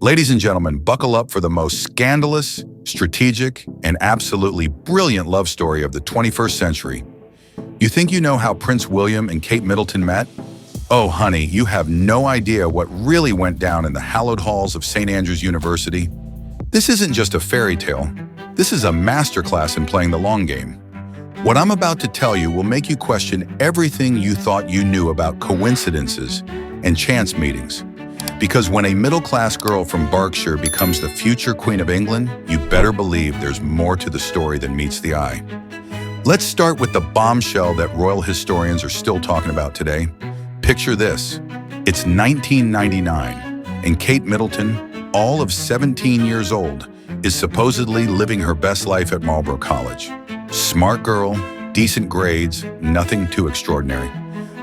Ladies and gentlemen, buckle up for the most scandalous, strategic, and absolutely brilliant love story of the 21st century. You think you know how Prince William and Kate Middleton met? Oh, honey, you have no idea what really went down in the hallowed halls of St. Andrews University. This isn't just a fairy tale. This is a masterclass in playing the long game. What I'm about to tell you will make you question everything you thought you knew about coincidences and chance meetings. Because when a middle-class girl from Berkshire becomes the future Queen of England, you better believe there's more to the story than meets the eye. Let's start with the bombshell that royal historians are still talking about today. Picture this. It's 1999, and Kate Middleton, all of 17 years old, is supposedly living her best life at Marlborough College. Smart girl, decent grades, nothing too extraordinary.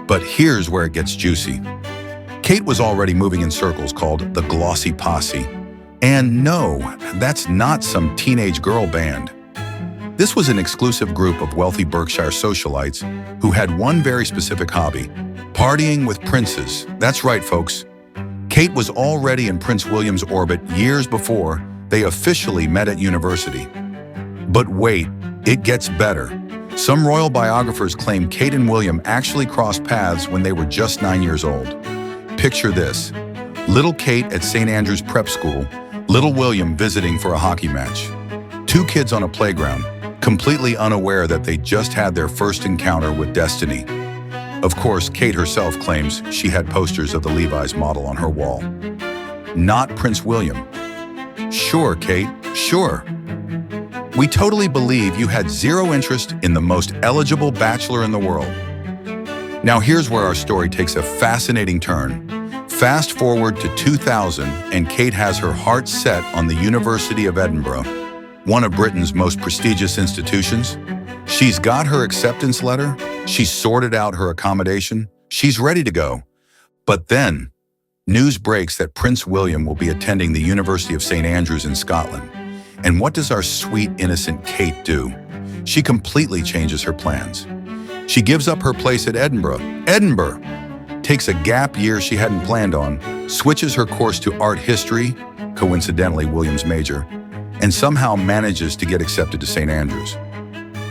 But here's where it gets juicy. Kate was already moving in circles called the Glossy Posse. And no, that's not some teenage girl band. This was an exclusive group of wealthy Berkshire socialites who had one very specific hobby: partying with princes. That's right, folks. Kate was already in Prince William's orbit years before they officially met at university. But wait, it gets better. Some royal biographers claim Kate and William actually crossed paths when they were just 9 years old. Picture this: little Kate at St. Andrews Prep School, little William visiting for a hockey match. Two kids on a playground, completely unaware that they just had their first encounter with destiny. Of course, Kate herself claims she had posters of the Levi's model on her wall. Not Prince William. Sure, Kate, sure. We totally believe you had zero interest in the most eligible bachelor in the world. Now here's where our story takes a fascinating turn. Fast forward to 2000, and Kate has her heart set on the University of Edinburgh, one of Britain's most prestigious institutions. She's got her acceptance letter, she's sorted out her accommodation, she's ready to go. But then, news breaks that Prince William will be attending the University of St. Andrews in Scotland. And what does our sweet, innocent Kate do? She completely changes her plans. She gives up her place at Edinburgh, takes a gap year she hadn't planned on, switches her course to art history, coincidentally William's major, and somehow manages to get accepted to St. Andrews.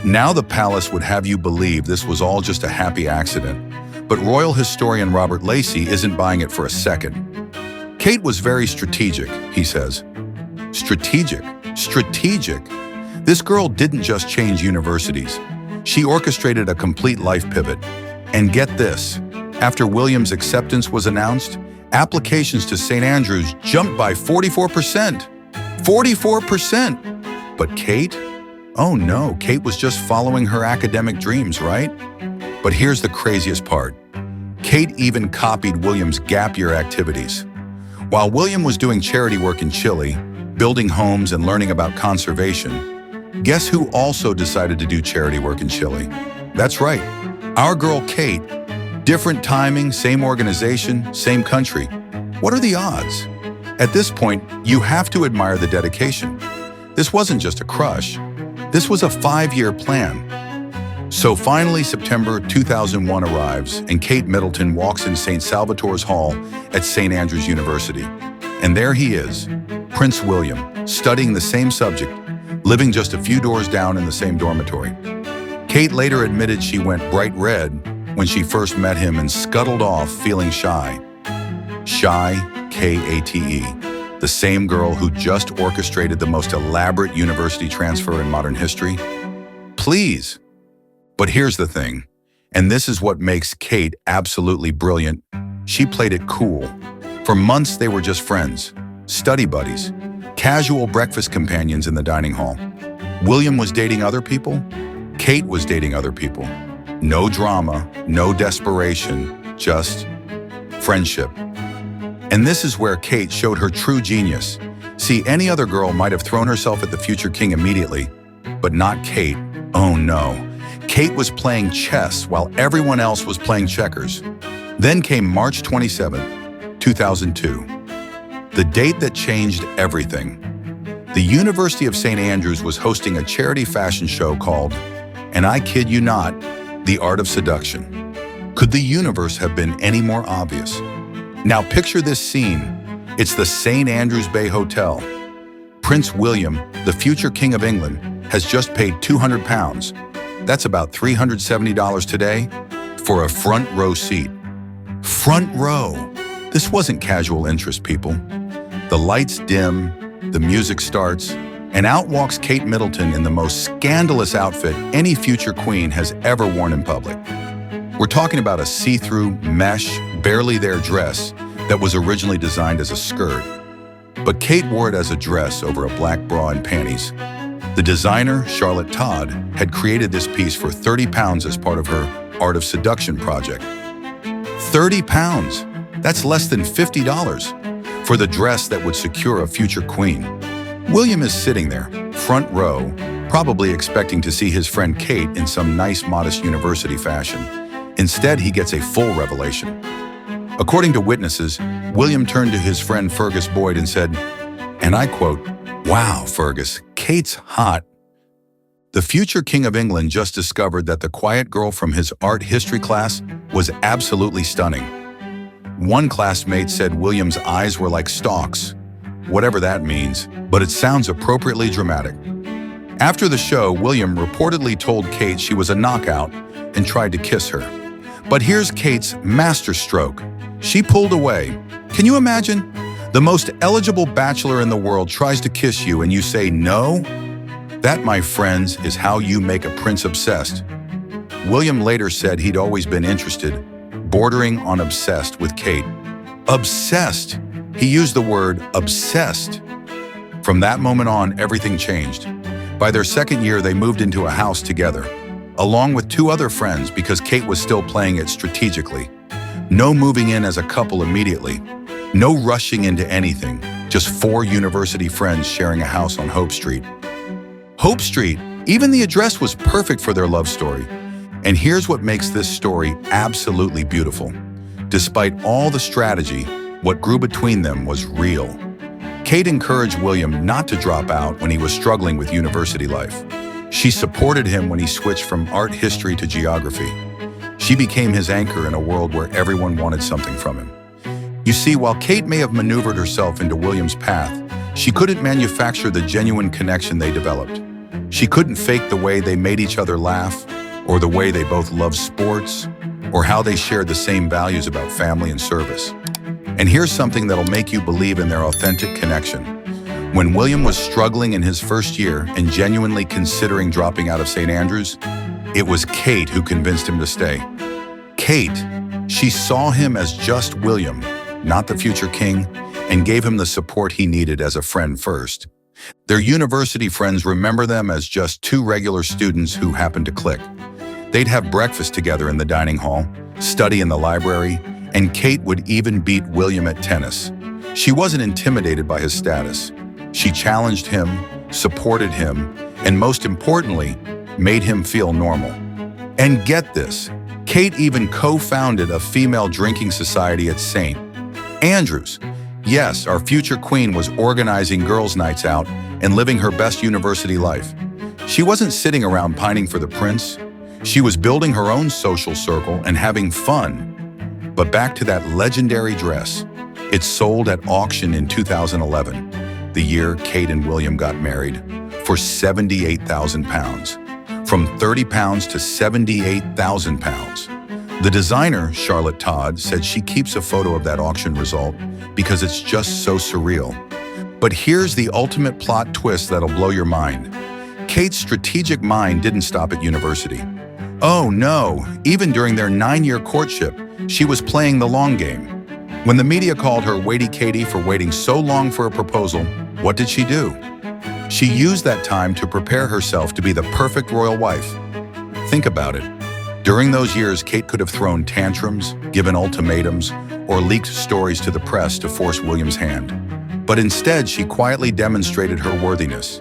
Now the palace would have you believe this was all just a happy accident, but royal historian Robert Lacey isn't buying it for a second. Kate was very strategic, he says. Strategic? This girl didn't just change universities. She orchestrated a complete life pivot. And get this, after William's acceptance was announced, applications to St. Andrews jumped by 44%. 44%! But Kate? Oh no, Kate was just following her academic dreams, right? But here's the craziest part. Kate even copied William's gap year activities. While William was doing charity work in Chile, building homes and learning about conservation, guess who also decided to do charity work in Chile? That's right, our girl Kate. Different timing, same organization, same country. What are the odds? At this point, you have to admire the dedication. This wasn't just a crush. This was a 5-year plan. So finally, September 2001 arrives, and Kate Middleton walks in St. Salvator's Hall at St. Andrews University. And there he is, Prince William, studying the same subject, living just a few doors down in the same dormitory. Kate later admitted she went bright red when she first met him and scuttled off feeling shy. Shy, K-A-T-E, the same girl who just orchestrated the most elaborate university transfer in modern history. Please. But here's the thing, and this is what makes Kate absolutely brilliant. She played it cool. For months, they were just friends, study buddies, casual breakfast companions in the dining hall. William was dating other people. Kate was dating other people. No drama, no desperation, just friendship. And this is where Kate showed her true genius. See, any other girl might have thrown herself at the future king immediately, but not Kate. Oh no. Kate was playing chess while everyone else was playing checkers. Then came March 27, 2002. The date that changed everything. The University of St. Andrews was hosting a charity fashion show called, and I kid you not, The Art of Seduction. Could the universe have been any more obvious? Now picture this scene. It's the St. Andrews Bay Hotel. Prince William, the future King of England, has just paid £200. That's about $370 today for a front row seat. Front row. This wasn't casual interest, people. The lights dim, the music starts, and out walks Kate Middleton in the most scandalous outfit any future queen has ever worn in public. We're talking about a see-through, mesh, barely there dress that was originally designed as a skirt. But Kate wore it as a dress over a black bra and panties. The designer, Charlotte Todd, had created this piece for £30 as part of her Art of Seduction project. £30! That's less than $50 for the dress that would secure a future queen. William is sitting there, front row, probably expecting to see his friend Kate in some nice, modest university fashion. Instead, he gets a full revelation. According to witnesses, William turned to his friend Fergus Boyd and said, and I quote, "Wow, Fergus, Kate's hot." The future King of England just discovered that the quiet girl from his art history class was absolutely stunning. One classmate said William's eyes were like stalks, whatever that means, but it sounds appropriately dramatic. After the show, William reportedly told Kate she was a knockout and tried to kiss her. But here's Kate's masterstroke. She pulled away. Can you imagine? The most eligible bachelor in the world tries to kiss you and you say no? That, my friends, is how you make a prince obsessed. William later said he'd always been interested, bordering on obsessed with Kate. Obsessed! He used the word obsessed. From that moment on, everything changed. By their second year, they moved into a house together, along with two other friends because Kate was still playing it strategically. No moving in as a couple immediately. No rushing into anything. Just 4 university friends sharing a house on Hope Street. Hope Street! Even the address was perfect for their love story. And here's what makes this story absolutely beautiful. Despite all the strategy, what grew between them was real. Kate encouraged William not to drop out when he was struggling with university life. She supported him when he switched from art history to geography. She became his anchor in a world where everyone wanted something from him. You see, while Kate may have maneuvered herself into William's path, she couldn't manufacture the genuine connection they developed. She couldn't fake the way they made each other laugh, or the way they both loved sports, or how they shared the same values about family and service. And here's something that'll make you believe in their authentic connection. When William was struggling in his first year and genuinely considering dropping out of St. Andrews, it was Kate who convinced him to stay. Kate, she saw him as just William, not the future king, and gave him the support he needed as a friend first. Their university friends remember them as just 2 regular students who happened to click. They'd have breakfast together in the dining hall, study in the library, and Kate would even beat William at tennis. She wasn't intimidated by his status. She challenged him, supported him, and most importantly, made him feel normal. And get this, Kate even co-founded a female drinking society at St. Andrews. Yes, our future queen was organizing girls' nights out and living her best university life. She wasn't sitting around pining for the prince. She was building her own social circle and having fun. But back to that legendary dress. It sold at auction in 2011, the year Kate and William got married, for £78,000. From £30 to £78,000. The designer, Charlotte Todd, said she keeps a photo of that auction result because it's just so surreal. But here's the ultimate plot twist that'll blow your mind. Kate's strategic mind didn't stop at university. Oh no, even during their 9-year courtship, she was playing the long game. When the media called her Waity Katie for waiting so long for a proposal, what did she do? She used that time to prepare herself to be the perfect royal wife. Think about it. During those years, Kate could have thrown tantrums, given ultimatums, or leaked stories to the press to force William's hand. But instead, she quietly demonstrated her worthiness.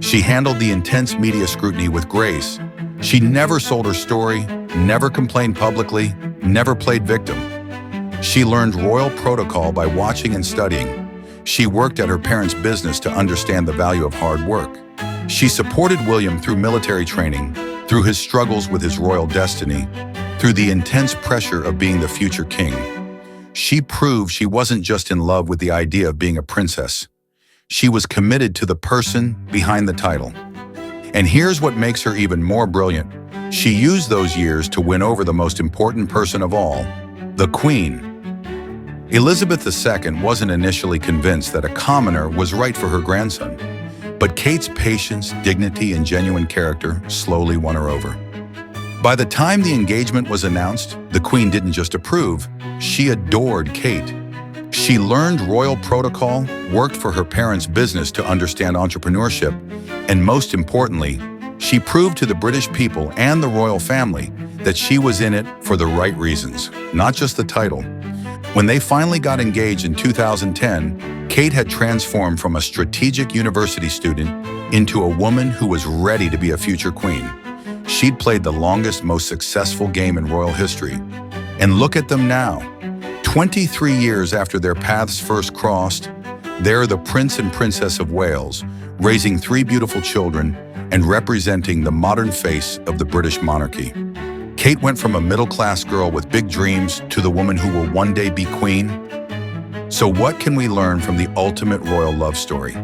She handled the intense media scrutiny with grace. She never sold her story, never complained publicly, never played victim. She learned royal protocol by watching and studying. She worked at her parents' business to understand the value of hard work. She supported William through military training, through his struggles with his royal destiny, through the intense pressure of being the future king. She proved she wasn't just in love with the idea of being a princess. She was committed to the person behind the title. And here's what makes her even more brilliant. She used those years to win over the most important person of all, the Queen. Elizabeth II wasn't initially convinced that a commoner was right for her grandson, but Kate's patience, dignity, and genuine character slowly won her over. By the time the engagement was announced, the Queen didn't just approve, she adored Kate. She learned royal protocol, worked for her parents' business to understand entrepreneurship, and most importantly, she proved to the British people and the royal family that she was in it for the right reasons, not just the title. When they finally got engaged in 2010, Kate had transformed from a strategic university student into a woman who was ready to be a future queen. She'd played the longest, most successful game in royal history. And look at them now. 23 years after their paths first crossed, they're the Prince and Princess of Wales, raising 3 beautiful children and representing the modern face of the British monarchy. Kate went from a middle-class girl with big dreams to the woman who will one day be queen. So what can we learn from the ultimate royal love story?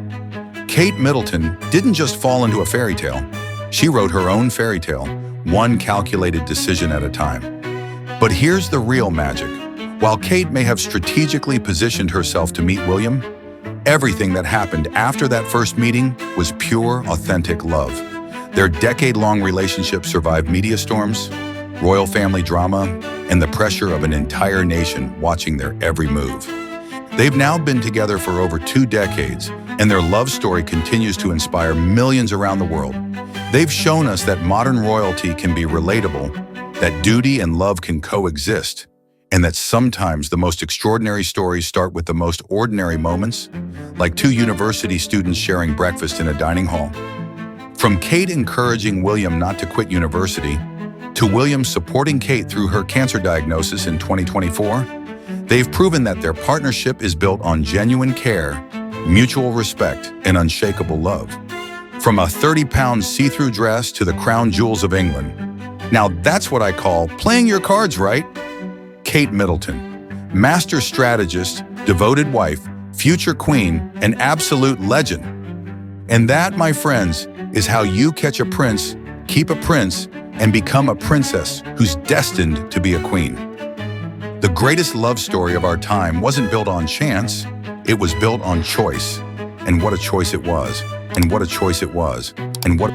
Kate Middleton didn't just fall into a fairy tale. She wrote her own fairy tale, one calculated decision at a time. But here's the real magic. While Kate may have strategically positioned herself to meet William, everything that happened after that first meeting was pure, authentic love. Their decade-long relationship survived media storms, royal family drama, and the pressure of an entire nation watching their every move. They've now been together for over 2 decades, and their love story continues to inspire millions around the world. They've shown us that modern royalty can be relatable, that duty and love can coexist, and that sometimes the most extraordinary stories start with the most ordinary moments, like 2 university students sharing breakfast in a dining hall. From Kate encouraging William not to quit university, to William supporting Kate through her cancer diagnosis in 2024, they've proven that their partnership is built on genuine care, mutual respect, and unshakable love. From a 30-pound see-through dress to the crown jewels of England. Now that's what I call playing your cards right. Kate Middleton, master strategist, devoted wife, future queen, and absolute legend. And that, my friends, is how you catch a prince, keep a prince, and become a princess who's destined to be a queen. The greatest love story of our time wasn't built on chance, it was built on choice. And what a choice it was, and what a choice it was, and what